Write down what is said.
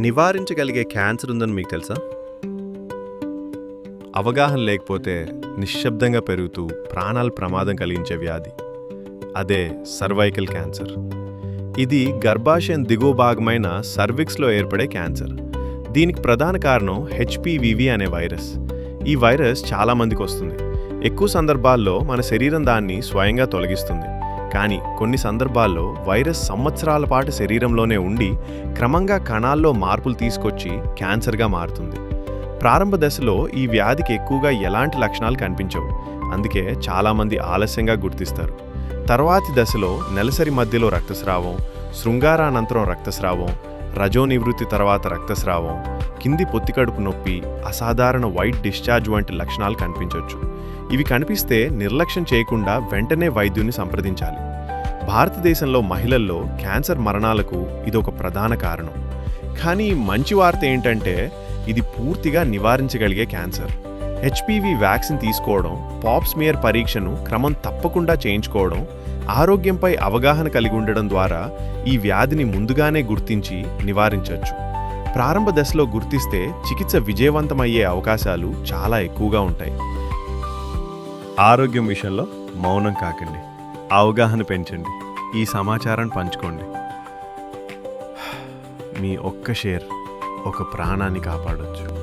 నివారించగలిగే cancer ఉందని మీకు తెలుసా? అవగాహన లేకపోతే నిశ్శబ్దంగా పెరుగుతూ ప్రాణాలు ప్రమాదం కలిగించే వ్యాధి అదే సర్వైకల్ క్యాన్సర్. ఇది గర్భాశయం దిగువ భాగమైన సర్విక్స్లో ఏర్పడే క్యాన్సర్. దీనికి ప్రధాన కారణం హెచ్పివివి అనే వైరస్. ఈ వైరస్ చాలామందికి వస్తుంది. ఎక్కువ సందర్భాల్లో మన శరీరం దాన్ని స్వయంగా తొలగిస్తుంది. కానీ కొన్ని సందర్భాల్లో వైరస్ సంవత్సరాల పాటు శరీరంలోనే ఉండి క్రమంగా కణాల్లో మార్పులు తీసుకొచ్చి క్యాన్సర్గా మారుతుంది. ప్రారంభ దశలో ఈ వ్యాధికి ఎక్కువగా ఎలాంటి లక్షణాలు కనిపించవు. అందుకే చాలామంది ఆలస్యంగా గుర్తిస్తారు. తర్వాతి దశలో నెలసరి మధ్యలో రక్తస్రావం, శృంగారానంతరం రక్తస్రావం, రజో నివృత్తి తర్వాత రక్తస్రావం, కింది పొత్తికడుపు నొప్పి, అసాధారణ వైట్ డిశ్చార్జ్ వంటి లక్షణాలు కనిపించవచ్చు. ఇవి కనిపిస్తే నిర్లక్ష్యం చేయకుండా వెంటనే వైద్యుని సంప్రదించాలి. భారతదేశంలో మహిళల్లో క్యాన్సర్ మరణాలకు ఇదొక ప్రధాన కారణం. కానీ మంచి వార్త ఏంటంటే ఇది పూర్తిగా నివారించగలిగే క్యాన్సర్. హెచ్పివి వ్యాక్సిన్ తీసుకోవడం, పాప్స్మియర్ పరీక్షను క్రమం తప్పకుండా చేయించుకోవడం, ఆరోగ్యంపై అవగాహన కలిగి ఉండడం ద్వారా ఈ వ్యాధిని ముందుగానే గుర్తించి నివారించవచ్చు. ప్రారంభ దశలో గుర్తిస్తే చికిత్స విజయవంతమయ్యే అవకాశాలు చాలా ఎక్కువగా ఉంటాయి. ఆరోగ్యం విషయంలో మౌనం కాకండి, అవగాహన పెంచండి, ఈ సమాచారాన్ని పంచుకోండి. మీ ఒక్క షేర్ ఒక ప్రాణాన్ని కాపాడొచ్చు.